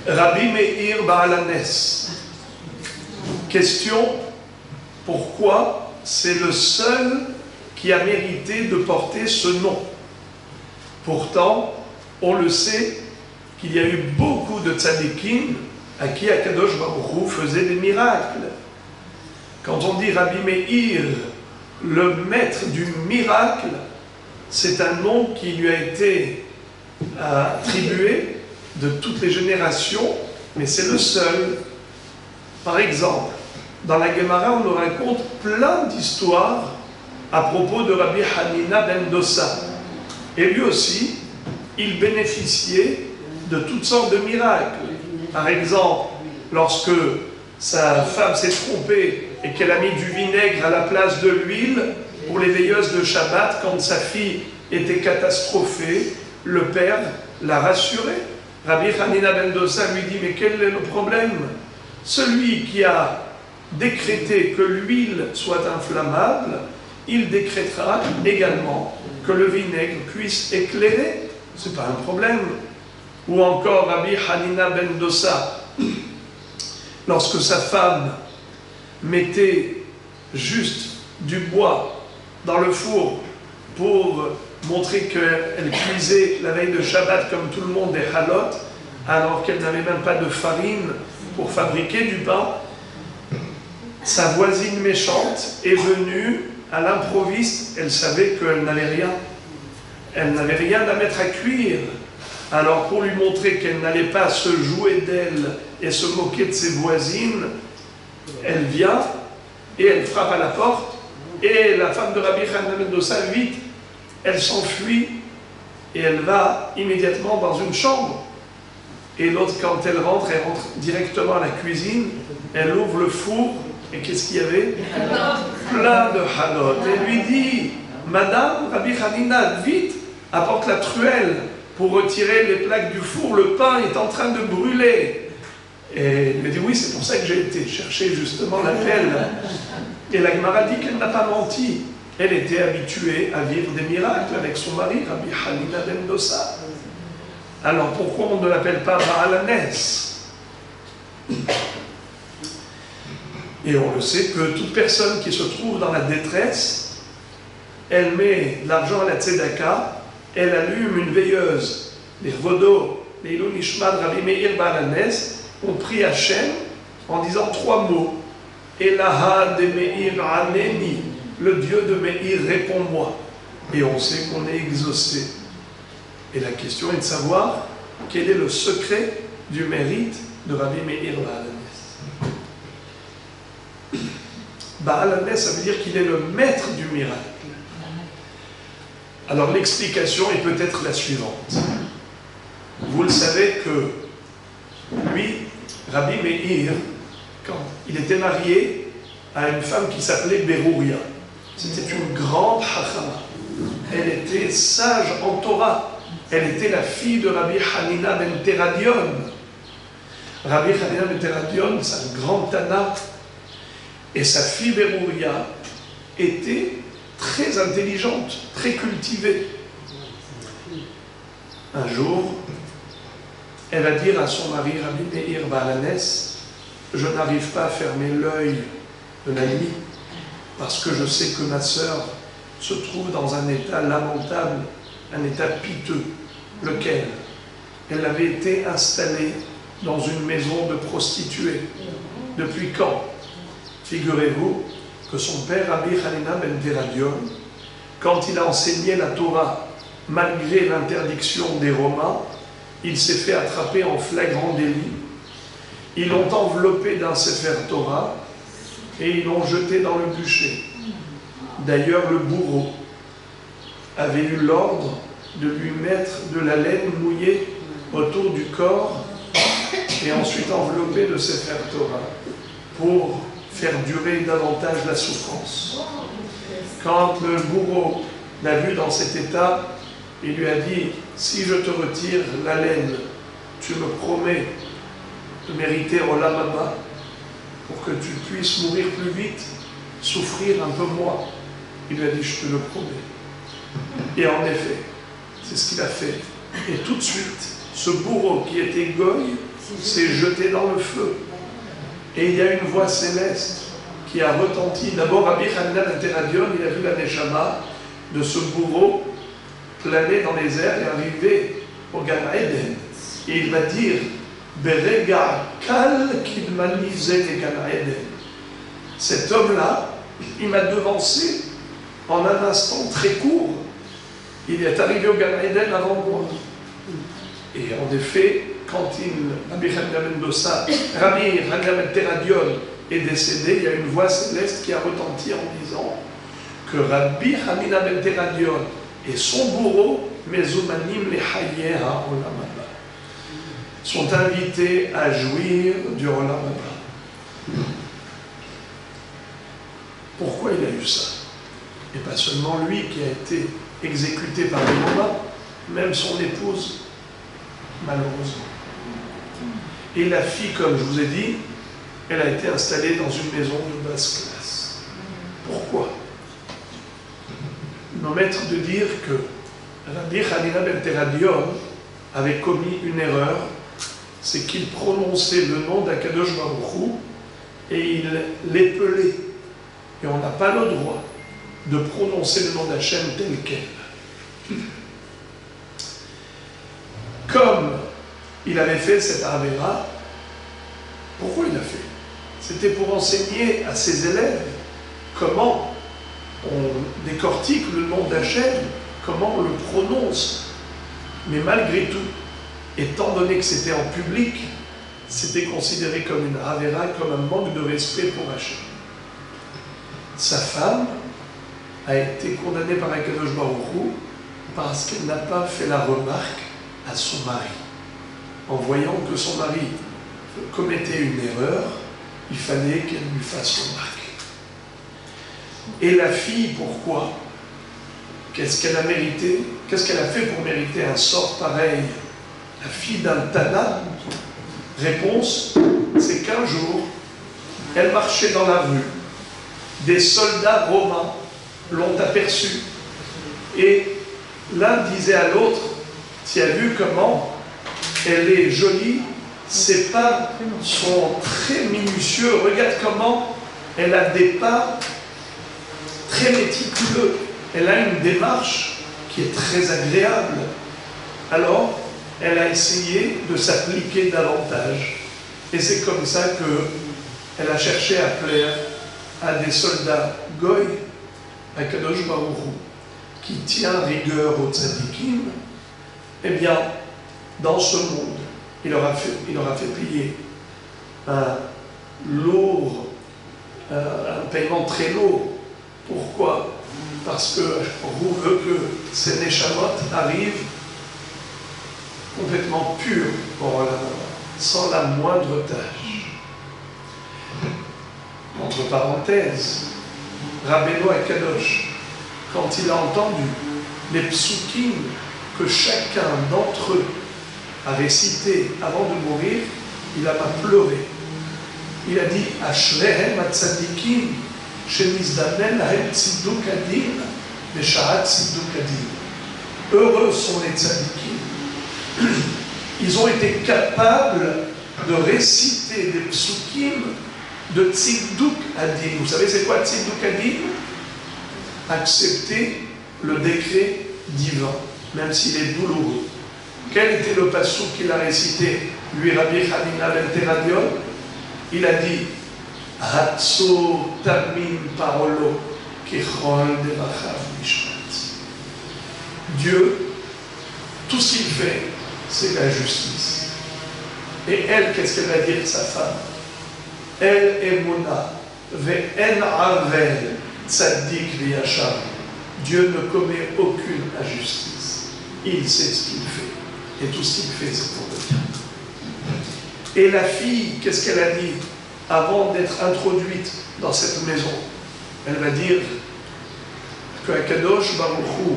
Rabbi Meir Baal HaNes. Question, pourquoi c'est le seul qui a mérité de porter ce nom? Pourtant, on le sait qu'il y a eu beaucoup de tzadikim à qui Akadosh Baruch Hu faisait des miracles. Quand on dit Rabbi Meir, le maître du miracle, c'est un nom qui lui a été attribué de toutes les générations, mais c'est le seul. Par exemple, dans la Gemara, on nous raconte plein d'histoires à propos de Rabbi Hanina ben Dosa. Et lui aussi, il bénéficiait de toutes sortes de miracles. Par exemple, lorsque sa femme s'est trompée et qu'elle a mis du vinaigre à la place de l'huile pour les veilleuses de Shabbat, quand sa fille était catastrophée, le père l'a rassurée. Rabbi Hanina ben Dosa lui dit, mais quel est le problème? Celui qui a décrété que l'huile soit inflammable, il décrétera également que le vinaigre puisse éclairer. Ce n'est pas un problème. Ou encore Rabbi Hanina ben Dosa, lorsque sa femme mettait juste du bois dans le four pour montrer qu'elle cuisait la veille de Shabbat comme tout le monde des halot, alors qu'elle n'avait même pas de farine pour fabriquer du pain, sa voisine méchante est venue à l'improviste. Elle savait qu'elle n'avait rien. Elle n'avait rien à mettre à cuire. Alors pour lui montrer qu'elle n'allait pas se jouer d'elle et se moquer de ses voisines, elle vient et elle frappe à la porte. Et la femme de Rabbi Hanina ben Dosa, vite, elle s'enfuit et elle va immédiatement dans une chambre. Et l'autre, quand elle rentre directement à la cuisine, elle ouvre le four, et qu'est-ce qu'il y avait? Plein de halot. Elle lui dit, Madame Rabbi Hanina, vite, apporte la truelle pour retirer les plaques du four, le pain est en train de brûler. Et elle lui dit, oui, c'est pour ça que j'ai été chercher justement la pelle. Et la Gemara dit qu'elle n'a pas menti. Elle était habituée à vivre des miracles avec son mari, Rabbi Hanina ben Dosa. Alors pourquoi on ne l'appelle pas Baal HaNes? Et on le sait que toute personne qui se trouve dans la détresse, elle met l'argent à la tzedaka, elle allume une veilleuse. Les Vodo, les Ilou Nishmat, Rabbi Meir Baal HaNes ont pris Hachem en disant 3 mots. Elaha de Meir Aneni, le Dieu de Meir, réponds-moi. Et on sait qu'on est exaucé. Et la question est de savoir quel est le secret du mérite de Rabbi Meir Baal HaNes. Baal HaNes, ça veut dire qu'il est le maître du miracle. Alors l'explication est peut-être la suivante. Vous le savez que lui, Rabbi Meir, quand il était marié à une femme qui s'appelait Berouria, c'était une grande hachama. Elle était sage en Torah. Elle était la fille de Rabbi Hanina ben Teradion. Rabbi Hanina ben Teradion, c'est un grand Tana. Et sa fille Berouria était très intelligente, très cultivée. Un jour, elle va dire à son mari, Rabbi Meir Baal HaNes, je n'arrive pas à fermer l'œil de la nuit parce que je sais que ma sœur se trouve dans un état lamentable, un état piteux. Lequel? Elle avait été installée dans une maison de prostituées. Depuis quand? Figurez-vous que son père, Rabbi Hanina ben Teradion, quand il a enseigné la Torah, malgré l'interdiction des Romains, il s'est fait attraper en flagrant délit. Ils l'ont enveloppé d'un Sefer Torah et ils l'ont jeté dans le bûcher. D'ailleurs, le bourreau avait eu l'ordre de lui mettre de la laine mouillée autour du corps et ensuite enveloppé de Sefer Torah pour faire durer davantage la souffrance. Quand le bourreau l'a vu dans cet état, il lui a dit, si je te retire la laine, tu me promets de mériter Olam Haba pour que tu puisses mourir plus vite, souffrir un peu moins. Il lui a dit, je te le promets. Et en effet, c'est ce qu'il a fait. Et tout de suite, ce bourreau qui était goy s'est jeté dans le feu. Et il y a une voix céleste qui a retenti. D'abord, Rabbi Hanina ben Teradion, il a vu la Neshama de ce bourreau planer dans les airs et arriver au Gan Eden. Et il va dire, Berega kal kidmalisé les Gan Eden. Cet homme-là, il m'a devancé en un instant très court. Il est arrivé au Gan Eden avant moi. Et en effet, quand Rabbi Hanina ben Teradion est décédé, il y a une voix céleste qui a retenti en disant que Rabbi Hanina ben Teradion et son bourreau, Mezumanim le Hayeh ha'olam haba, sont invités à jouir du Olam haba. Pourquoi il a eu ça? Et pas seulement lui qui a été exécuté par les Romains, même son épouse, malheureusement. Et la fille, comme je vous ai dit, elle a été installée dans une maison de basse classe. Pourquoi? Nos maîtres de dire que Rabbi Hanina ben Teradion avait commis une erreur, c'est qu'il prononçait le nom d'Akadosh Baruch Hu et il l'épelait. Et on n'a pas le droit de prononcer le nom d'Hachem tel quel. Comme il avait fait cette Avera, pourquoi il l'a fait? C'était pour enseigner à ses élèves comment on décortique le nom d'Hachem, comment on le prononce. Mais malgré tout, étant donné que c'était en public, c'était considéré comme une Avera, comme un manque de respect pour Hachem. Sa femme a été condamnée par Akadosh Baruch Hu parce qu'elle n'a pas fait la remarque à son mari. En voyant que son mari commettait une erreur, il fallait qu'elle lui fasse remarquer. Et la fille, pourquoi? Qu'est-ce qu'elle a mérité? Qu'est-ce qu'elle a fait pour mériter un sort pareil? La fille d'un Tana? Réponse, c'est qu'un jour, elle marchait dans la rue. Des soldats romains l'ont aperçue. Et l'un disait à l'autre, tu as vu comment elle est jolie, ses pas sont très minutieux, regarde comment elle a des pas très méticuleux, elle a une démarche qui est très agréable. Alors, elle a essayé de s'appliquer davantage. Et c'est comme ça qu'elle a cherché à plaire à des soldats goy, à Kadosh Baruch Hu, qui tient rigueur aux tzadikim. Eh bien, dans ce monde, il leur a fait payer un paiement très lourd. Pourquoi? Parce que Hu veut que ces Neshamot arrivent complètement purs, sans la moindre tâche. Entre parenthèses, Rabbeinu Akadosh, quand il a entendu les psukim que chacun d'entre eux a récité avant de mourir, il a pas pleuré. Il a dit Ashrehem atzadikim shemizdamen lahem tziduk adin beshahat tziduk adin. Heureux sont les tzadikim. Ils ont été capables de réciter des psukim de tziduk adin. Vous savez c'est quoi tziduk adin? Accepter le décret divin, même s'il est douloureux. Quel était le passouk qu'il a récité, lui, Rabbi Hanina ben Teradion? Il a dit Hatsu tamin parolo kichol devachav mishpat. Dieu, tout ce qu'il fait, c'est la justice. Et elle, qu'est-ce qu'elle va dire de sa femme? Elle emuna ve'en avel tzaddik v'yachar. Dieu ne commet aucune injustice. Il sait ce qu'il fait. Et tout ce qu'il fait, c'est pour le bien. Et la fille, qu'est-ce qu'elle a dit avant d'être introduite dans cette maison? Elle va dire que Akadosh Baruch Hu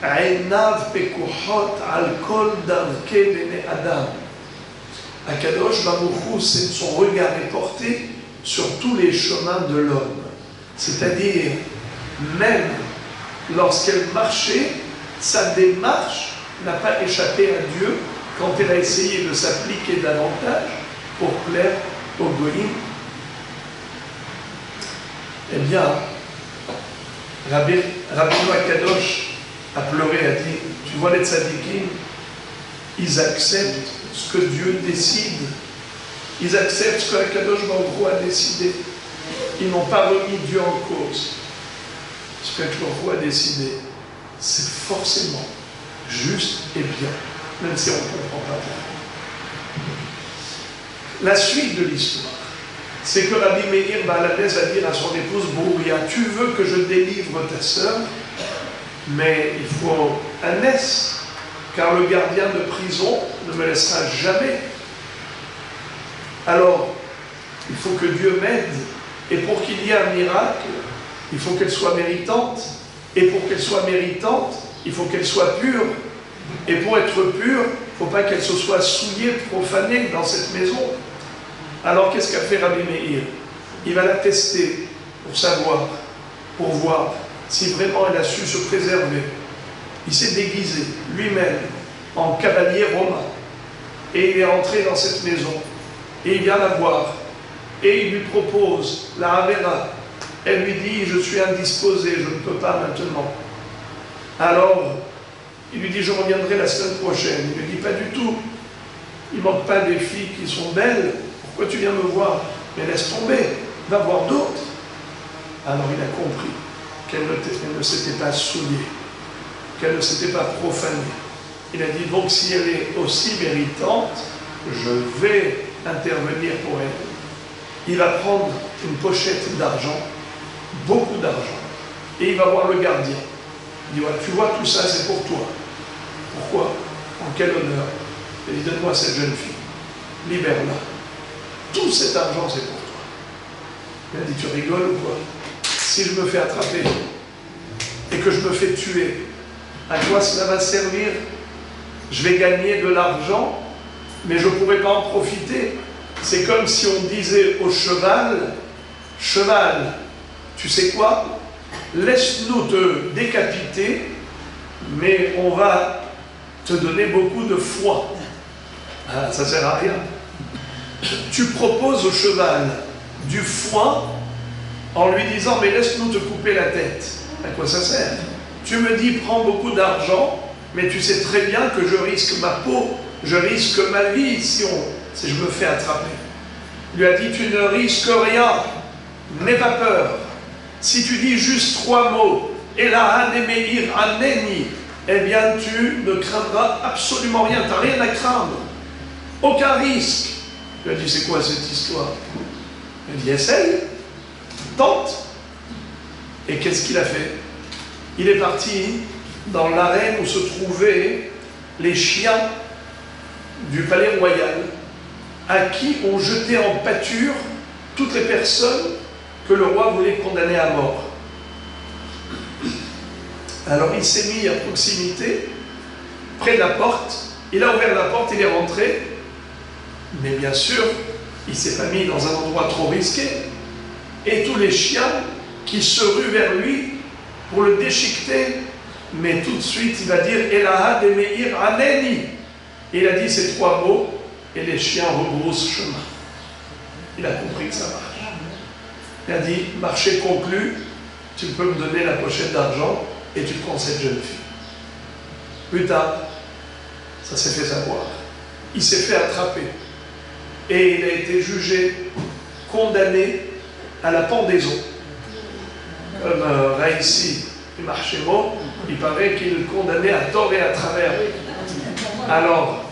Einav pekuchot al kol darkei bnei Adam. Akadosh Baruch Hu, son regard est porté sur tous les chemins de l'homme. C'est-à-dire, même lorsqu'elle marchait, sa démarche n'a pas échappé à Dieu, quand elle a essayé de s'appliquer davantage pour plaire aux goïms, eh bien, Rabbi Akadosh a pleuré, a dit, tu vois les tzadikim, ils acceptent ce que Dieu décide. Ils acceptent ce que Akadosh Baruch Hu a décidé. Ils n'ont pas remis Dieu en cause. Ce que Akadosh Baruch Hu a décidé, c'est forcément juste et bien, même si on ne comprend pas pourquoi. La suite de l'histoire, c'est que Rabbi Meir Baal HaNes va dire à son épouse Bouria, tu veux que je délivre ta sœur, mais il faut un nes, car le gardien de prison ne me laissera jamais. Alors, il faut que Dieu m'aide, et pour qu'il y ait un miracle, il faut qu'elle soit méritante, et pour qu'elle soit méritante, il faut qu'elle soit pure, et pour être pure, il ne faut pas qu'elle se soit souillée, profanée dans cette maison. Alors qu'est-ce qu'a fait Rabbi Meir? Il va la tester pour savoir, pour voir si vraiment elle a su se préserver. Il s'est déguisé lui-même en cavalier romain et il est entré dans cette maison et il vient la voir et il lui propose la Havera. Elle lui dit, je suis indisposée, je ne peux pas maintenant. Alors il lui dit, je reviendrai la semaine prochaine. Il lui dit, pas du tout, il ne manque pas des filles qui sont belles. Pourquoi tu viens me voir? Mais laisse tomber, va voir d'autres. Alors il a compris qu'elle ne s'était pas souillée, qu'elle ne s'était pas profanée. Il a dit donc si elle est aussi méritante, je vais intervenir pour elle. Il va prendre une pochette d'argent, beaucoup d'argent, et il va voir le gardien. Il dit voilà, tu vois tout ça c'est pour toi. Pourquoi? En quel honneur? Il dit donne-moi cette jeune fille, libère-la. Tout cet argent, c'est pour toi. Il a dit, tu rigoles ou quoi? Si je me fais attraper et que je me fais tuer, à quoi cela va servir? Je vais gagner de l'argent, mais je ne pourrai pas en profiter. C'est comme si on disait au cheval, cheval, tu sais quoi? Laisse-nous te décapiter, mais on va te donner beaucoup de foie. Ah, ça ne sert à rien. Tu proposes au cheval du foin en lui disant mais laisse-nous te couper la tête. À quoi ça sert? Tu me dis prends beaucoup d'argent, mais tu sais très bien que je risque ma peau, je risque ma vie si je me fais attraper. Il lui a dit tu ne risques rien, n'aie pas peur. Si tu dis juste 3 mots, et la hanemeir aneni, eh bien tu ne craindras absolument rien, tu n'as rien à craindre, aucun risque. Il a dit, c'est quoi cette histoire? Il a dit, essaye, tente. Et qu'est-ce qu'il a fait? Il est parti dans l'arène où se trouvaient les chiens du palais royal, à qui on jetait en pâture toutes les personnes que le roi voulait condamner à mort. Alors il s'est mis à proximité, près de la porte, il a ouvert la porte, il est rentré. Mais bien sûr, il ne s'est pas mis dans un endroit trop risqué. Et tous les chiens qui se ruent vers lui pour le déchiqueter, mais tout de suite, il va dire « Elaha de Meir Aneni ». Il a dit ces 3 mots, et les chiens rebroussent chemin. Il a compris que ça marche. Il a dit « Marché conclu, tu peux me donner la pochette d'argent et tu prends cette jeune fille ». Plus tard, ça s'est fait savoir. Il s'est fait attraper. Et il a été jugé, condamné à la pendaison. Comme Raïssi et Marchemo, il paraît qu'il condamnait à tort et à travers. Alors,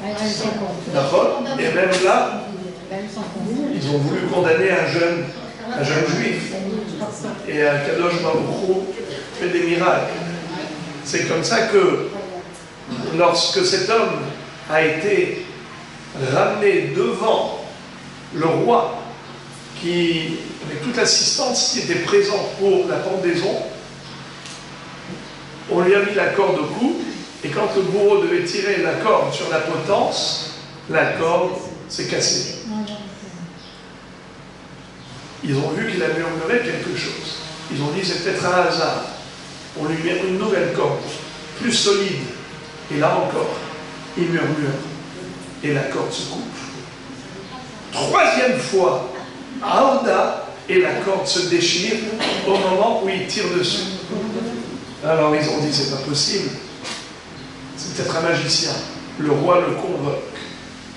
d'accord, et même là, ils ont voulu condamner un jeune juif. Et Kadosh Baruch Hu fait des miracles. C'est comme ça que, lorsque cet homme a été ramené devant le roi, qui, avec toute l'assistance qui était présente pour la pendaison, on lui a mis la corde au cou, et quand le bourreau devait tirer la corde sur la potence, la corde s'est cassée. Ils ont vu qu'il a murmuré quelque chose. Ils ont dit c'est peut-être un hasard. On lui met une nouvelle corde, plus solide. Et là encore, il murmure. et la corde se coupe. Troisième fois, Aouda, et la corde se déchire au moment où il tire dessus. Alors ils ont dit, c'est pas possible. C'est peut-être un magicien. Le roi le convoque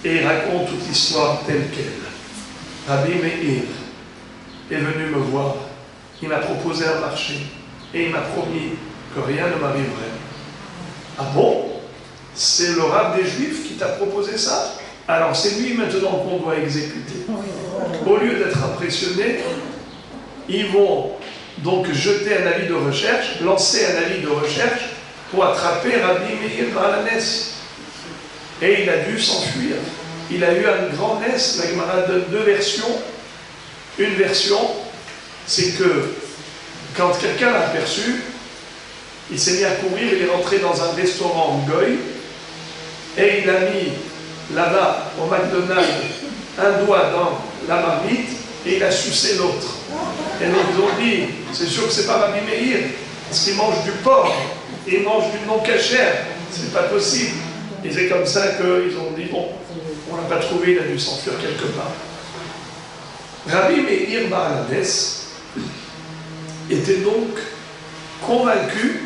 et il raconte toute l'histoire telle qu'elle. Rabbi Meir est venu me voir. Il m'a proposé un marché et il m'a promis que rien ne m'arriverait. Ah bon? C'est le rab des Juifs qui t'a proposé ça? Alors c'est lui maintenant qu'on doit exécuter. Au lieu d'être impressionnés, ils vont donc jeter un avis de recherche, lancer un avis de recherche pour attraper Rabbi Meir Baalanes. Et il a dû s'enfuir. Il a eu un grand nez. La Gemara donne deux versions. Une version, c'est que quand quelqu'un l'a aperçu, il s'est mis à courir, il est rentré dans un restaurant en Goy, et il a mis là-bas, au McDonald's, un doigt dans la marmite, et il a sucé l'autre. Et donc ils ont dit, c'est sûr que c'est pas Rabbi Meir, parce qu'il mange du porc, et il mange du non-cachère, c'est pas possible. Et c'est comme ça qu'ils ont dit, bon, on l'a pas trouvé, il a dû s'enfuir quelque part. Rabbi Meir Baalanes était donc convaincu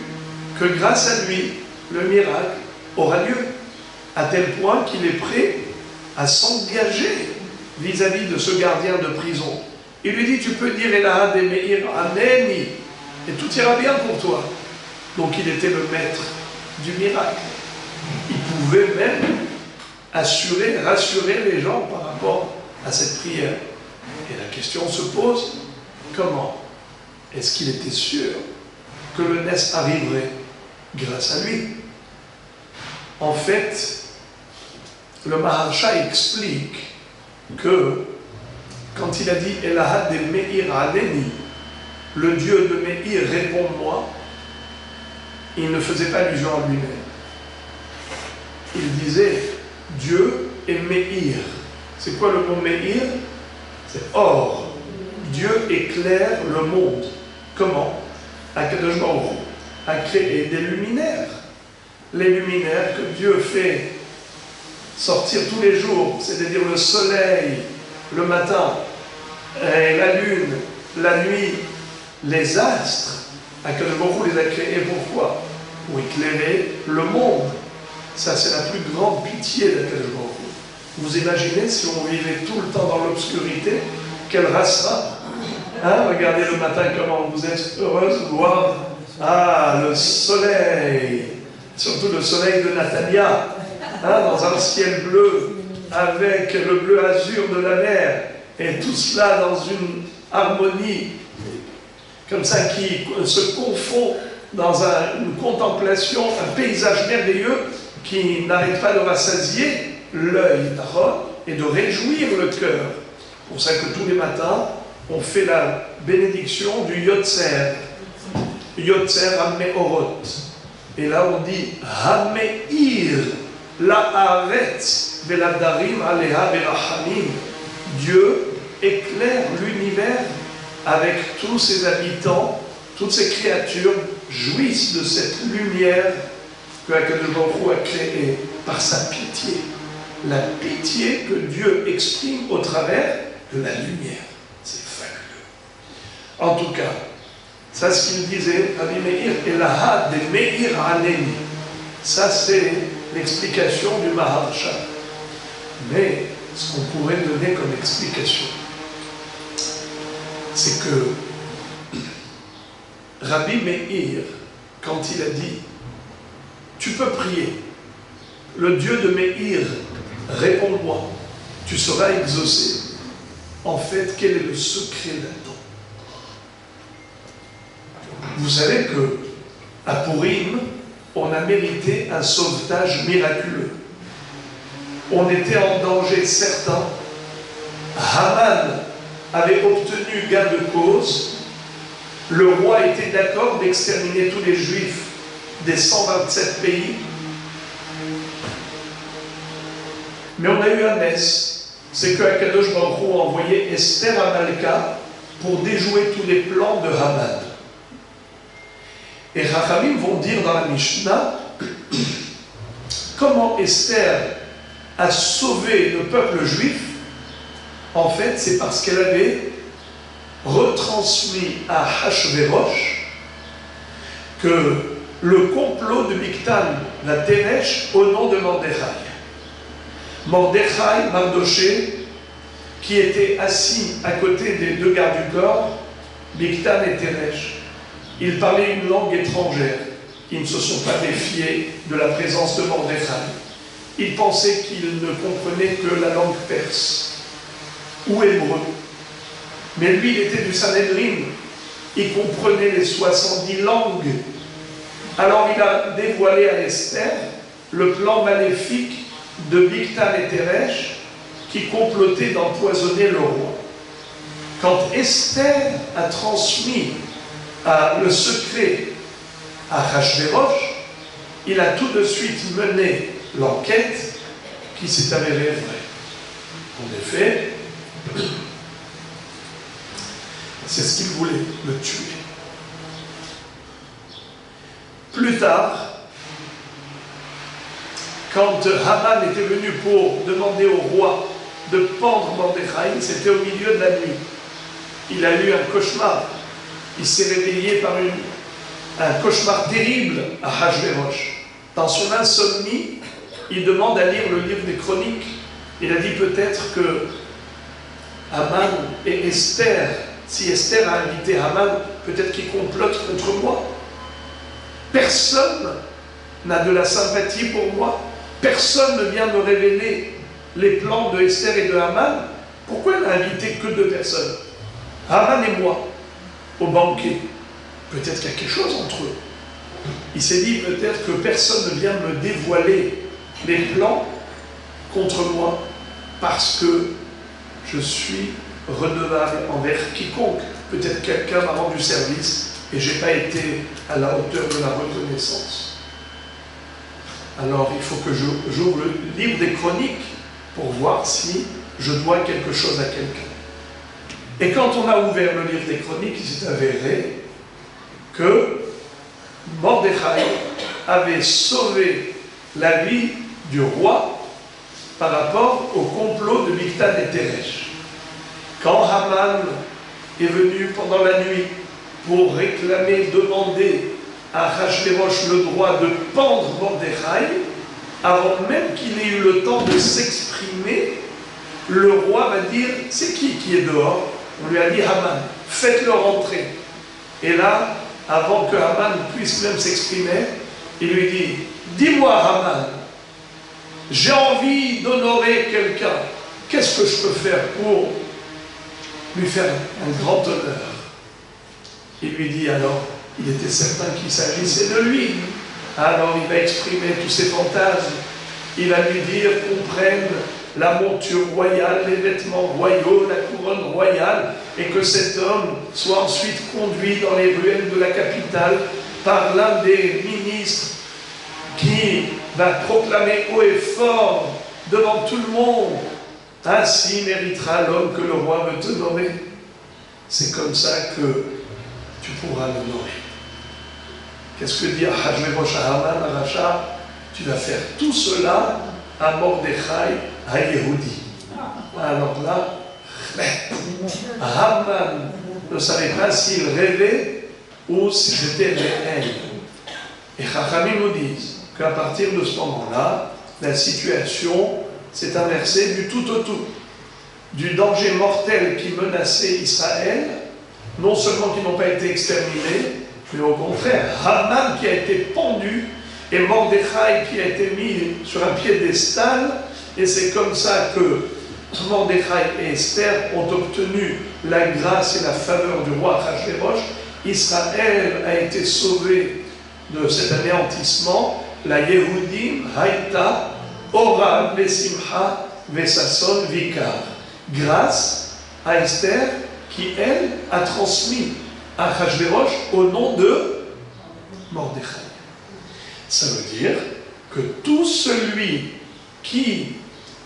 que grâce à lui, le miracle aura lieu, à tel point qu'il est prêt à s'engager vis-à-vis de ce gardien de prison. Il lui dit, tu peux dire Elaha de Meir Aneni, et tout ira bien pour toi. Donc il était le maître du miracle. Il pouvait même rassurer les gens par rapport à cette prière. Et la question se pose, comment est-ce qu'il était sûr que le nez arriverait grâce à lui? En fait, le Maharsha explique que quand il a dit Elaha de Meir Aleni, le Dieu de Meir, réponds-moi, il ne faisait pas allusion à lui-même. Il disait Dieu et Meir. C'est quoi le mot Meir? C'est or. Dieu éclaire le monde. Comment? Akadosh Baruch Hu a créé des luminaires. Les luminaires que Dieu fait sortir tous les jours, c'est-à-dire le soleil, le matin, et la lune, la nuit, les astres. Akadosh Baruch Hu les a créés pourquoi? Pour éclairer le monde. Ça, c'est la plus grande pitié d'Akadosh Baruch Hu. Vous imaginez si on vivait tout le temps dans l'obscurité, quelle race sera? Hein, regardez le matin comment vous êtes heureuse de voir le soleil, surtout le soleil de Natalia, dans un ciel bleu, avec le bleu azur de la mer, et tout cela dans une harmonie comme ça qui se confond dans une contemplation, un paysage merveilleux qui n'arrête pas de rassasier l'œil d'Aaron et de réjouir le cœur. C'est pour ça que tous les matins, on fait la bénédiction du Yotzer. Yotzer Hameorot. Et là on dit Hameir La'aretz Veladarim Aleha Berachamim. Dieu éclaire l'univers avec tous ses habitants, toutes ses créatures jouissent de cette lumière que Akadosh Baruch Hu a créée par sa pitié. La pitié que Dieu exprime au travers de la lumière. C'est fabuleux. En tout cas, ça ce qu'il disait, Rabbi Meir, Elaha de Meir Aneni. Ça c'est l'explication du Maharsha. Mais ce qu'on pourrait donner comme explication, c'est que Rabbi Meir, quand il a dit tu peux prier, le Dieu de Meir, réponds-moi, tu seras exaucé. En fait, quel est le secret là-dedans? Vous savez que à Purim, on a mérité un sauvetage miraculeux. On était en danger certain. Haman avait obtenu gain de cause. Le roi était d'accord d'exterminer tous les Juifs des 127 pays. Mais on a eu un mess. C'est que Akadosh Baruch Hu a envoyé Esther à Malka pour déjouer tous les plans de Haman. Et Chachamim vont dire dans la Mishnah comment Esther a sauvé le peuple juif, en fait, c'est parce qu'elle avait retransmis à Achashverosh que le complot de Bigtan va Teresh au nom de Mordechai. Mordechai, Mardoché, qui était assis à côté des deux gardes du corps, Bigtan et Teresh, ils parlaient une langue étrangère. Ils ne se sont pas défiés de la présence de Mordechai. Ils pensaient qu'ils ne comprenaient que la langue perse ou hébreu. Mais lui, il était du Sanhedrin. Il comprenait les 70 langues. Alors il a dévoilé à Esther le plan maléfique de Bigtan et Teresh qui complotaient d'empoisonner le roi. Quand Esther a transmis le secret à Achashverosh, il a tout de suite mené l'enquête qui s'est avérée vraie. En effet, c'est ce qu'il voulait, le tuer. Plus tard, quand Haman était venu pour demander au roi de pendre Mordechai, c'était au milieu de la nuit. Il a eu un cauchemar. Il s'est réveillé par un cauchemar terrible à Achashverosh. Dans son insomnie, il demande à lire le livre des Chroniques. Il a dit peut-être que Haman et Esther, si Esther a invité Haman, peut-être qu'il complote contre moi. Personne n'a de la sympathie pour moi. Personne ne vient me révéler les plans de Esther et de Haman. Pourquoi elle n'a invité que 2 personnes, Haman et moi, au banquet? Peut-être qu'il y a quelque chose entre eux. Il s'est dit peut-être que personne ne vient me dévoiler les plans contre moi parce que je suis redevable envers quiconque. Peut-être quelqu'un m'a rendu service et je n'ai pas été à la hauteur de la reconnaissance. Alors il faut que j'ouvre le livre des Chroniques pour voir si je dois quelque chose à quelqu'un. Et quand on a ouvert le livre des Chroniques, il s'est avéré que Mordechai avait sauvé la vie du roi par rapport au complot de Bigtan et Teresh. Quand Haman est venu pendant la nuit pour réclamer, demander à Achashverosh le droit de pendre Mordechai, avant même qu'il ait eu le temps de s'exprimer, le roi va dire « C'est qui est dehors ?» On lui a dit « Haman, faites-le rentrer. » Et là, avant que Haman puisse même s'exprimer, il lui dit « Dis-moi Haman, j'ai envie d'honorer quelqu'un. Qu'est-ce que je peux faire pour lui faire un grand honneur ?» Il lui dit alors, il était certain qu'il s'agissait de lui. Alors il va exprimer tous ses fantasmes. Il va lui dire qu'on prenne la monture royale, les vêtements royaux, la couronne royale, et que cet homme soit ensuite conduit dans les ruelles de la capitale par l'un des ministres qui va proclamer haut et fort devant tout le monde: ainsi méritera l'homme que le roi veut te nommer. C'est comme ça que tu pourras l'honorer. Qu'est-ce que dit Achashverosh à Haman, à Racha? Tu vas faire tout cela à Mordechai, à Yehudi. Alors là, Haman ne savait pas s'il rêvait ou si c'était réel. Et Chachamim nous disent qu'à partir de ce moment-là, la situation s'est inversée du tout au tout. Du danger mortel qui menaçait Israël, non seulement qu'ils n'ont pas été exterminés, mais au contraire, Haman qui a été pendu et Mordechai qui a été mis sur un piédestal, et c'est comme ça que Mordechai et Esther ont obtenu la grâce et la faveur du roi Achashverosh. Israël a été sauvé de cet anéantissement. La Yehudim Haïta Ora Vesimcha Vesason Vikar, grâce à Esther qui, elle, a transmis à Achashverosh au nom de Mordechai. Ça veut dire que tout celui qui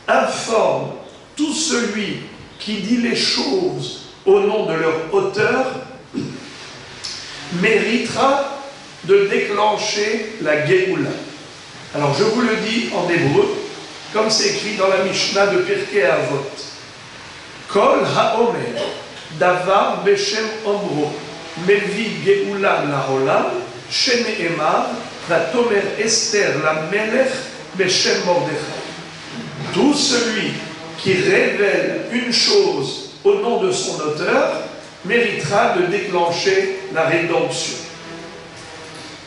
informe, tout celui qui dit les choses au nom de leur auteur, méritera de déclencher la Géoula. Alors je vous le dis en hébreu, comme c'est écrit dans la Mishnah de Pirkei Avot. Kol haomer davar beshem omro mevi geula laolam sheneemar vatomer Esther la melech beshem Mordechai. Tout celui qui révèle une chose au nom de son auteur méritera de déclencher la rédemption.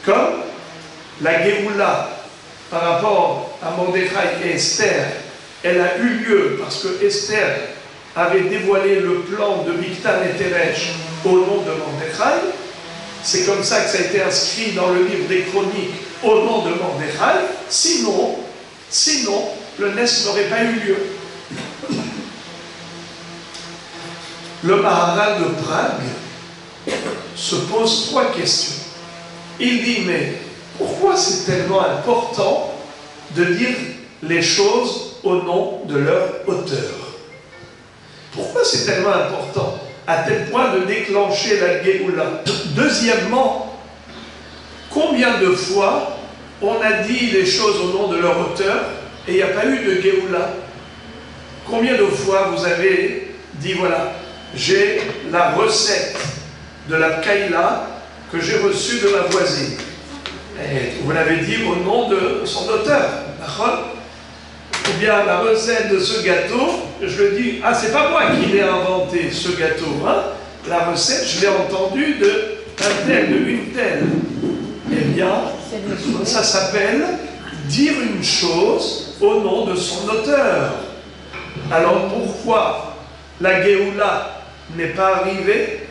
Comme la Géoula par rapport à Mordechai et Esther, elle a eu lieu parce que Esther avait dévoilé le plan de Bigtan et Teresh au nom de Mordechai. C'est comme ça que ça a été inscrit dans le livre des Chroniques au nom de Mordechai. Sinon, le Nes n'aurait pas eu lieu. Le Maharal de Prague se pose 3 questions. Il dit, mais pourquoi c'est tellement important de dire les choses au nom de leur auteur? Pourquoi c'est tellement important à tel point de déclencher la Géoula? Deuxièmement, combien de fois on a dit les choses au nom de leur auteur et il n'y a pas eu de Géoula? Combien de fois vous avez dit, voilà, j'ai la recette de la Kaila que j'ai reçue de ma voisine. Et vous l'avez dit au nom de son auteur. Ou bien la recette de ce gâteau, je le dis, ah, c'est pas moi qui l'ai inventé, ce gâteau. Hein? La recette, je l'ai entendue d'un tel, de une telle. Eh bien, ça s'appelle dire une chose au nom de son auteur. Alors pourquoi la Géoula n'est pas arrivée?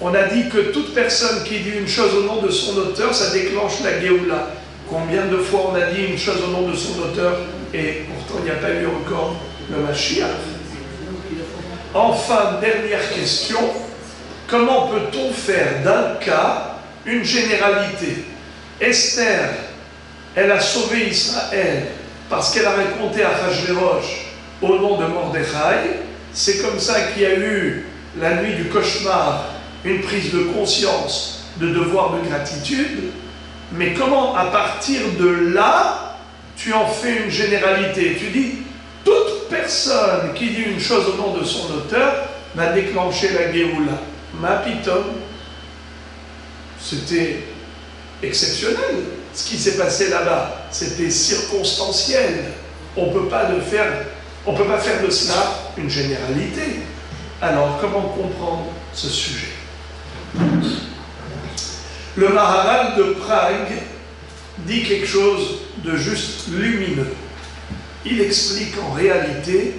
On a dit que toute personne qui dit une chose au nom de son auteur, ça déclenche la Géoula. Combien de fois on a dit une chose au nom de son auteur et pourtant il n'y a pas eu encore le Mashiach? Enfin, dernière question, comment peut-on faire d'un cas une généralité? Esther, elle a sauvé Israël parce qu'elle a raconté à Achashverosh au nom de Mordechai. C'est comme ça qu'il y a eu la nuit du cauchemar, une prise de conscience de devoir de gratitude. Mais comment, à partir de là, tu en fais une généralité? Tu dis, toute personne qui dit une chose au nom de son auteur va déclencher la Géoula. Ma pitom, c'était exceptionnel. Ce qui s'est passé là-bas, c'était circonstanciel. On ne peut pas faire de cela une généralité. Alors, comment comprendre ce sujet? Le Maharal de Prague dit quelque chose de juste lumineux. Il explique en réalité,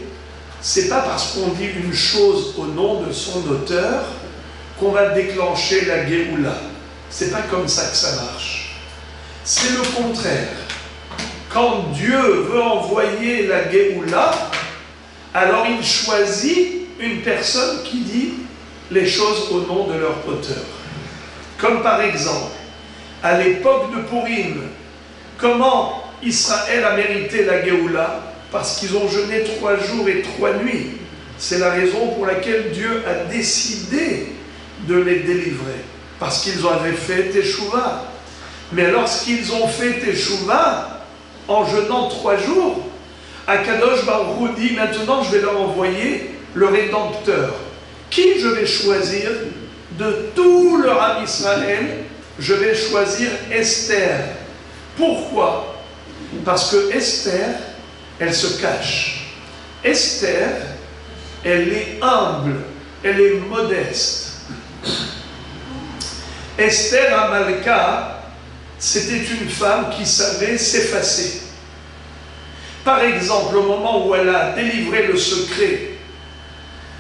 c'est pas parce qu'on dit une chose au nom de son auteur qu'on va déclencher la Géoula. C'est pas comme ça que ça marche. C'est le contraire. Quand Dieu veut envoyer la Géoula, alors il choisit une personne qui dit les choses au nom de leur auteur. Comme par exemple, à l'époque de Purim, comment Israël a mérité la Géoula? Parce qu'ils ont jeûné 3 jours et 3 nuits. C'est la raison pour laquelle Dieu a décidé de les délivrer. Parce qu'ils avaient fait Teshuvah. Mais lorsqu'ils ont fait Teshuvah, en jeûnant 3 jours, Akadosh Baruch Hu dit, maintenant je vais leur envoyer le Rédempteur. Qui je vais choisir? De tout le Ham Israël, je vais choisir Esther. Pourquoi? Parce que Esther, elle se cache. Esther, elle est humble, elle est modeste. Esther Amalka, c'était une femme qui savait s'effacer. Par exemple, au moment où elle a délivré le secret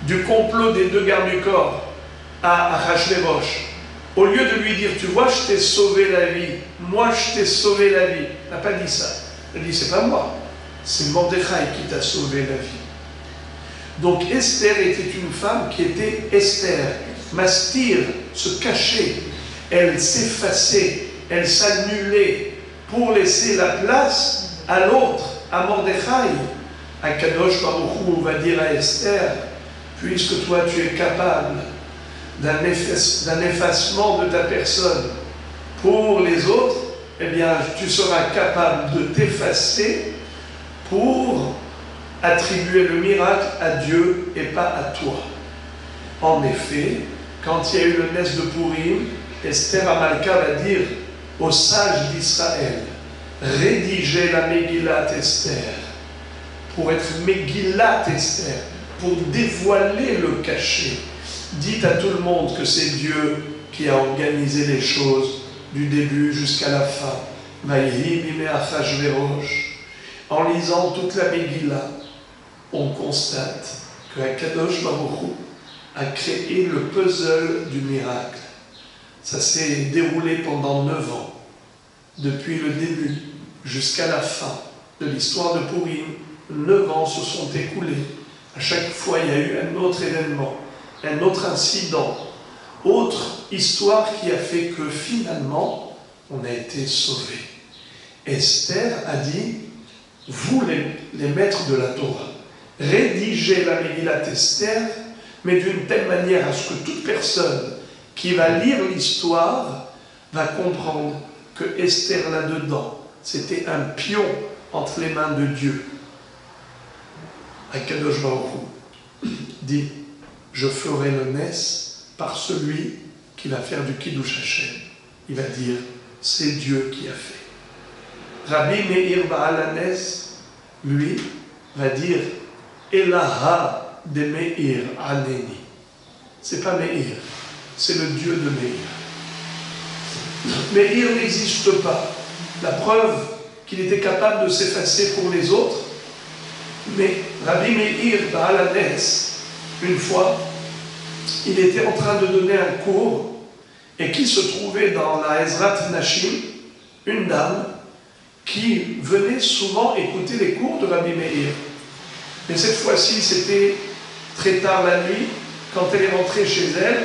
du complot des 2 gardes du corps à Achashverosh, au lieu de lui dire, tu vois, je t'ai sauvé la vie, moi je t'ai sauvé la vie, elle n'a pas dit ça. Elle dit, c'est pas moi, c'est Mordechai qui t'a sauvé la vie. Donc Esther était une femme qui était Esther, mastir, se cacher, elle s'effaçait, elle s'annulait pour laisser la place à l'autre, à Mordechai. Akadosh Baruch Hu va dire à Esther, puisque toi tu es capable d'un effacement de ta personne pour les autres, eh bien tu seras capable de t'effacer pour attribuer le miracle à Dieu et pas à toi. En effet, quand il y a eu le Nes de Purim, Esther Amalka va dire aux sages d'Israël, rédigez la Megillat Esther, pour être Megillat Esther, pour dévoiler le cachet. Dites à tout le monde que c'est Dieu qui a organisé les choses du début jusqu'à la fin. Vaïhi bimé Achashverosh. En lisant toute la Megillah, on constate que Akadosh Baruch Hu a créé le puzzle du miracle. Ça s'est déroulé pendant 9 ans, depuis le début jusqu'à la fin de l'histoire de Purim. 9 ans se sont écoulés. À chaque fois, il y a eu un autre événement, un autre incident, autre histoire qui a fait que finalement, on a été sauvés. Esther a dit, vous les maîtres de la Torah, rédigez la Megillat Esther, mais d'une telle manière à ce que toute personne qui va lire l'histoire va comprendre que Esther là-dedans, c'était un pion entre les mains de Dieu. Akadosh Baruch Hu dit, je ferai le Nes par celui qui va faire du Kiddush Hashem. Il va dire, c'est Dieu qui a fait. Rabbi Meir Baal HaNes, lui, va dire, Elaha de Meir Aneni. C'est pas Meir, c'est le Dieu de Meir. Meir n'existe pas. La preuve qu'il était capable de s'effacer pour les autres, mais Rabbi Meir Baal HaNes, une fois, il était en train de donner un cours et qui se trouvait dans la Ezrat Nashim, une dame qui venait souvent écouter les cours de Rabbi Meir. Mais cette fois-ci, c'était très tard la nuit. Quand elle est rentrée chez elle,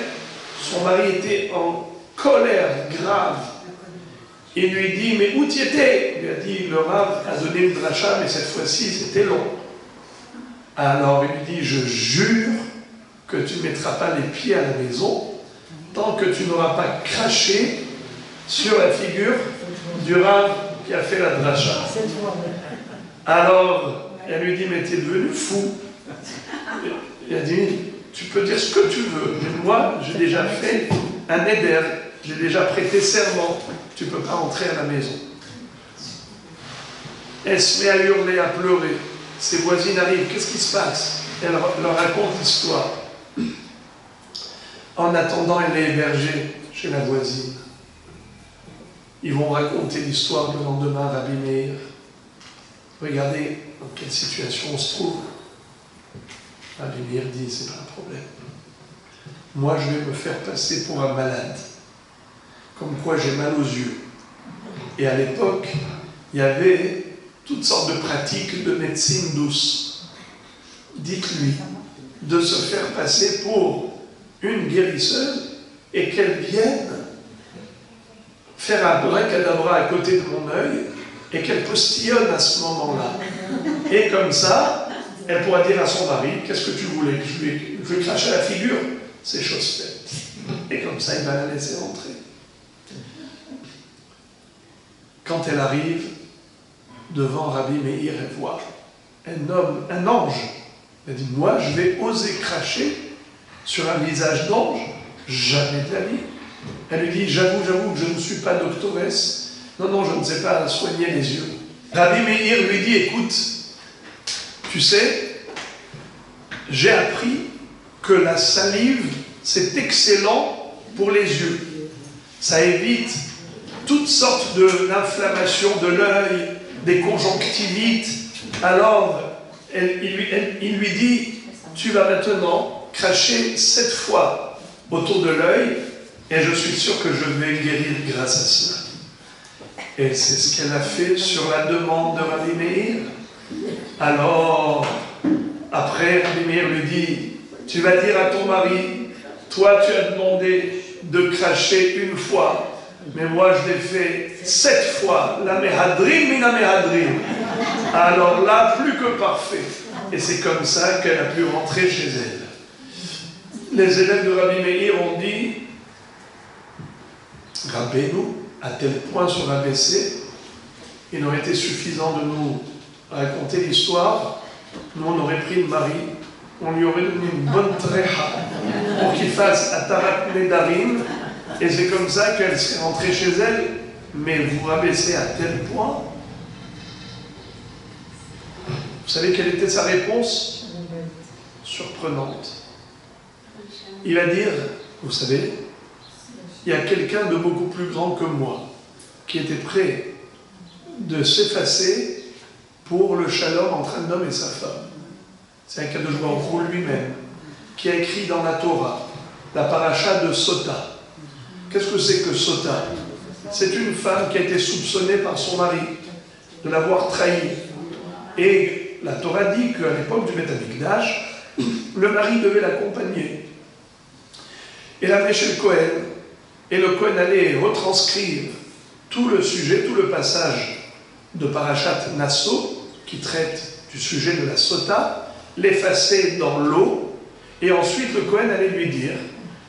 son mari était en colère grave. Il lui dit, mais où tu étais? Il lui a dit, le Rav a donné une dracha, mais cette fois-ci, c'était long. Alors il lui dit, je jure que tu ne mettras pas les pieds à la maison tant que tu n'auras pas craché sur la figure du Rav qui a fait la dracha. Alors, elle lui dit, mais tu es devenu fou. Il a dit, tu peux dire ce que tu veux, mais moi, j'ai déjà fait un éder, j'ai déjà prêté serment, tu ne peux pas rentrer à la maison. Elle se met à hurler, à pleurer. Ses voisines arrivent, qu'est-ce qui se passe? Elle leur raconte l'histoire. En attendant, elle est hébergée chez la voisine. Ils vont raconter l'histoire le lendemain à Rabbi Meir. Regardez dans quelle situation on se trouve. Rabbi Meir dit, c'est pas un problème. Moi, je vais me faire passer pour un malade. Comme quoi j'ai mal aux yeux. Et à l'époque, il y avait toutes sortes de pratiques de médecine douce. Dites-lui de se faire passer pour une guérisseuse et qu'elle vienne faire un abracadabra à côté de mon œil et qu'elle postillonne à ce moment-là. Et comme ça, elle pourra dire à son mari, qu'est-ce que tu voulais que je lui crache à la figure? C'est chose faite. Et comme ça, il va la laisser rentrer. Quand elle arrive devant Rabbi Meir, elle voit un homme, un ange. Elle dit, moi, je vais oser cracher sur un visage d'ange? Jamais de la vie. Elle lui dit, j'avoue que je ne suis pas doctoresse. Non, je ne sais pas soigner les yeux. Rabbi Meir lui dit, écoute, tu sais, j'ai appris que la salive, c'est excellent pour les yeux. Ça évite toutes sortes d'inflammations de l'œil, des conjonctivites. Alors, il lui dit, tu vas maintenant cracher 7 fois autour de l'œil, et je suis sûr que je vais guérir grâce à cela. Et c'est ce qu'elle a fait sur la demande de Rabbi Meir. Alors, après, Rabbi Meir lui dit, tu vas dire à ton mari, toi tu as demandé de cracher une fois, mais moi je l'ai fait 7 fois, la mehadrim mina mehadrim. Alors là, plus que parfait. Et c'est comme ça qu'elle a pu rentrer chez elle. Les élèves de Rabbi Meir ont dit, Rabbeinu, à tel point se rabaisser, il aurait été suffisant de nous raconter l'histoire, nous on aurait pris le mari, on lui aurait donné une bonne tréha pour qu'il fasse Atarat Nedarim, et c'est comme ça qu'elle serait rentrée chez elle, mais vous rabaissez à tel point. Vous savez quelle était sa réponse? Surprenante. Il va dire, vous savez, il y a quelqu'un de beaucoup plus grand que moi qui était prêt de s'effacer pour le shalom entre un homme et sa femme. C'est Akadosh Baruch Hu lui-même qui a écrit dans la Torah la paracha de Sota. Qu'est-ce que c'est que Sota? C'est une femme qui a été soupçonnée par son mari de l'avoir trahi. Et la Torah dit qu'à l'époque du Beth Amikdash, le mari devait l'accompagner. Et l'amener chez le Kohen. Et le Kohen allait retranscrire tout le sujet, tout le passage de Parashat Nasso, qui traite du sujet de la Sota, l'effacer dans l'eau, et ensuite le Kohen allait lui dire,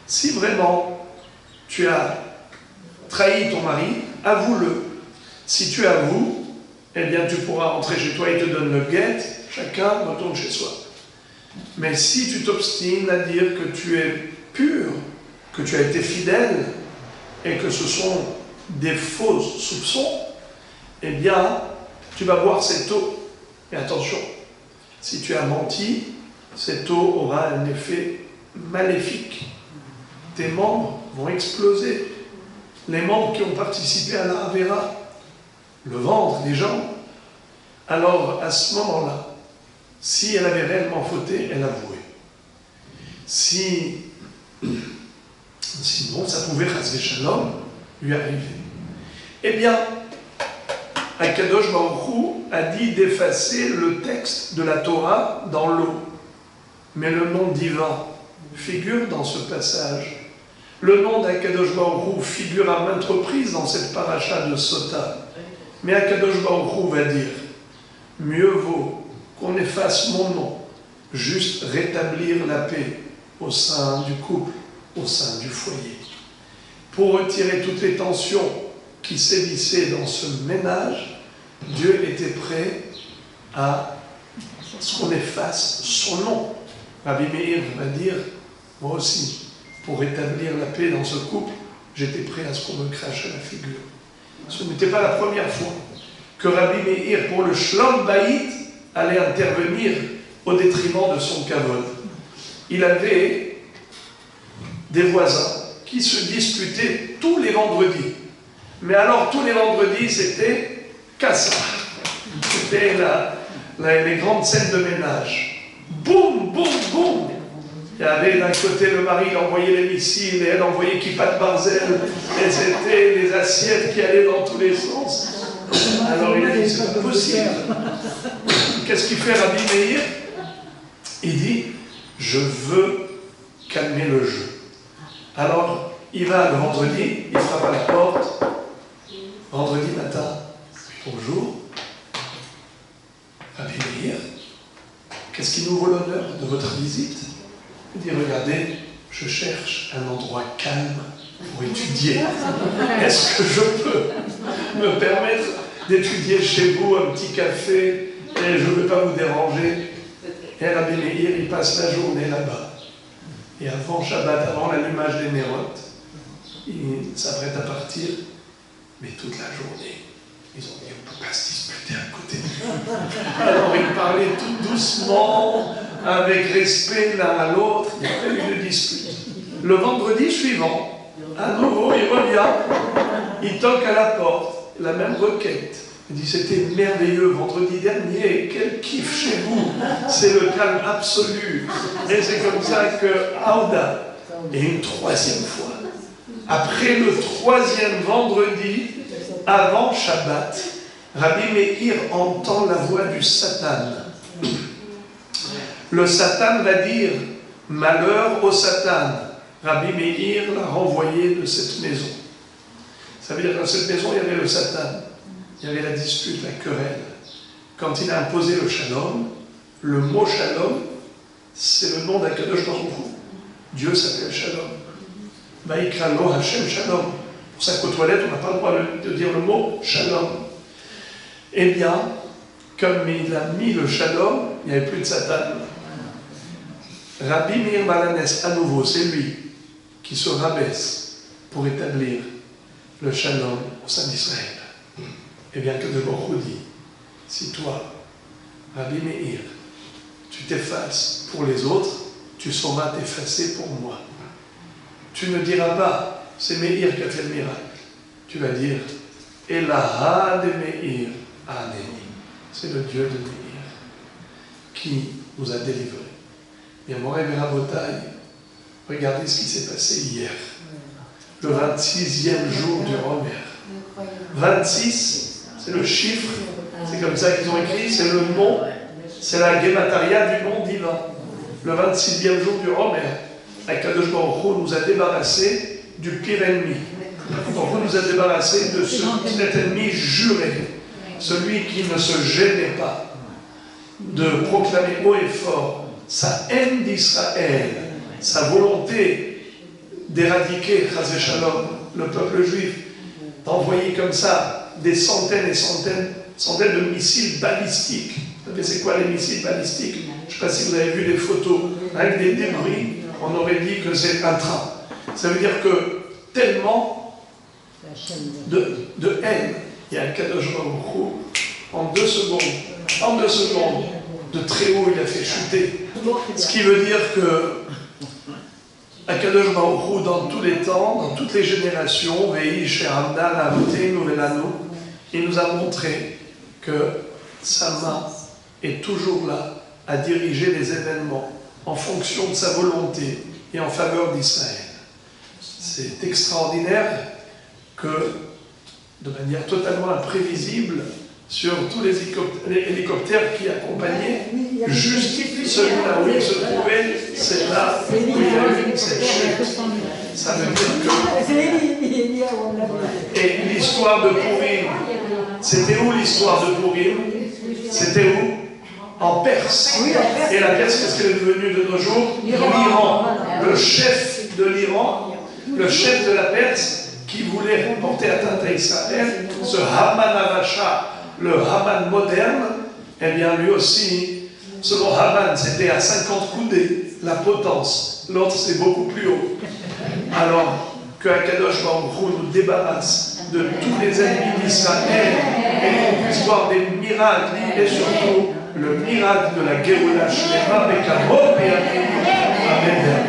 si vraiment tu as trahi ton mari, avoue-le. Si tu avoues, eh bien tu pourras rentrer chez toi, il te donne le guet, chacun retourne chez soi. Mais si tu t'obstines à dire que tu es pur, que tu as été fidèle, et que ce sont des faux soupçons, eh bien, tu vas boire cette eau. Et attention, si tu as menti, cette eau aura un effet maléfique. Tes membres vont exploser. Les membres qui ont participé à la Avera, le ventre, les jambes. Alors, à ce moment-là, si elle avait réellement fauté, elle avouait. Sinon, ça pouvait, chas v'shalom, lui arriver. Eh bien, Akadosh Baruch Hu a dit d'effacer le texte de la Torah dans l'eau. Mais le nom divin figure dans ce passage. Le nom d'Akadosh Baruch Hu figure à maintes reprises dans cette paracha de Sota. Mais Akadosh Baruch Hu va dire, mieux vaut qu'on efface mon nom, juste rétablir la paix au sein du couple, au sein du foyer. Pour retirer toutes les tensions qui sévissaient dans ce ménage, Dieu était prêt à ce qu'on efface son nom. Rabbi Meir va dire, moi aussi, pour rétablir la paix dans ce couple, j'étais prêt à ce qu'on me crache à la figure. Ce n'était pas la première fois que Rabbi Meir, pour le Shlom Bayit, allait intervenir au détriment de son kavod. Il avait des voisins qui se disputaient tous les vendredis. Mais alors, tous les vendredis, c'était Kassa. C'était les grandes scènes de ménage. Boum, boum, boum. Il y avait d'un côté le mari, il envoyait les missiles, et elle envoyait Kippat Barzel, et c'était les assiettes qui allaient dans tous les sens. Alors il a dit, c'est pas possible. Qu'est-ce qu'il fait Rabbi Meir? Il dit, je veux calmer le jeu. Alors, il va le vendredi, il frappe à la porte. Vendredi matin, bonjour. Rabbi Meir, qu'est-ce qui nous vaut l'honneur de votre visite? Il dit, regardez, je cherche un endroit calme pour étudier. Est-ce que je peux me permettre d'étudier chez vous un petit café et je ne veux pas vous déranger? Et Rabbi Meir, il passe la journée là-bas. Et avant Shabbat, avant l'allumage des nérotes, il s'apprête à partir, mais toute la journée, ils ont dit, on ne peut pas se disputer à côté de lui. Alors il parlait tout doucement, avec respect l'un à l'autre, il y a pas eu de dispute. Le vendredi suivant, à nouveau, il revient, il toque à la porte, la même requête. Il dit, c'était merveilleux vendredi dernier, quel kiff chez vous, c'est le calme absolu. Et c'est comme ça que Aouda, et une troisième fois, après le troisième vendredi, avant Shabbat, Rabbi Meir entend la voix du Satan. Le Satan va dire, malheur au Satan. Rabbi Meir l'a renvoyé de cette maison. Ça veut dire que dans cette maison, il y avait le Satan. Il y avait la dispute, la querelle. Quand il a imposé le shalom, le mot shalom, c'est le nom d'Akadosh Baruch Hu. Dieu s'appelle shalom. Vaïkra lo Hashem shalom. C'est pour ça qu'aux toilettes, on n'a pas le droit de dire le mot shalom. Eh bien, comme il a mis le shalom, il n'y avait plus de Satan. Rabbi Meir Balanès, à nouveau, c'est lui qui se rabaisse pour établir le shalom au sein d'Israël. Et bien que de Baruch dit, si toi, Rabbi Meir, tu t'effaces pour les autres, tu sauras t'effacer pour moi. Tu ne diras pas, c'est Meir qui a fait le miracle. Tu vas dire, Elaha de Meir Aneni. C'est le Dieu de Meir qui nous a délivrés. Bien, mon rêve et Rabotai, regardez ce qui s'est passé hier. Le 26e jour du Romer. 26, c'est le chiffre, c'est comme ça qu'ils ont écrit, c'est le nom, c'est la Gemataria du nom divin. Le 26e jour du Romer, Akadosh Baruch Hu nous a débarrassés du pire ennemi. Baruch Hu nous a débarrassés de cet ennemi juré, celui qui ne se gênait pas de proclamer haut et fort sa haine d'Israël, sa volonté d'éradiquer, Chazé Shalom, le peuple juif, d'envoyer comme ça des centaines et centaines de missiles balistiques. Vous savez c'est quoi les missiles balistiques? Je ne sais pas si vous avez vu des photos avec des débris, on aurait dit que c'est un train. Ça veut dire que tellement de haine, il y a un Kadosh Baruch Hu, en 2 secondes, de très haut il a fait chuter. Ce qui veut dire que Akadosh Baruch Hu, dans tous les temps, dans toutes les générations, il nous a montré que sa main est toujours là à diriger les événements en fonction de sa volonté et en faveur d'Israël. C'est extraordinaire que, de manière totalement imprévisible, sur tous les hélicoptères qui accompagnaient, juste celui-là où il se trouvait, c'est là où il y a eu cette chute. Ça veut dire que... Et l'histoire de Purim, c'était où l'histoire de Purim? C'était où? En Perse. Et la Perse, qu'est-ce qu'elle est devenue de nos jours? L'Iran. Le chef de l'Iran, le chef de la Perse, qui voulait porter atteinte à Israël, ce Haman Aracha, le Haman moderne, eh bien lui aussi, selon Haman, c'était à 50 coudées, la potence. L'autre, c'est beaucoup plus haut. Alors que Akadosh Baruch Hu nous débarrasse de tous les ennemis d'Israël et qu'on puisse voir des miracles, et surtout le miracle de la Géoula Shlema Bekavod et Amen.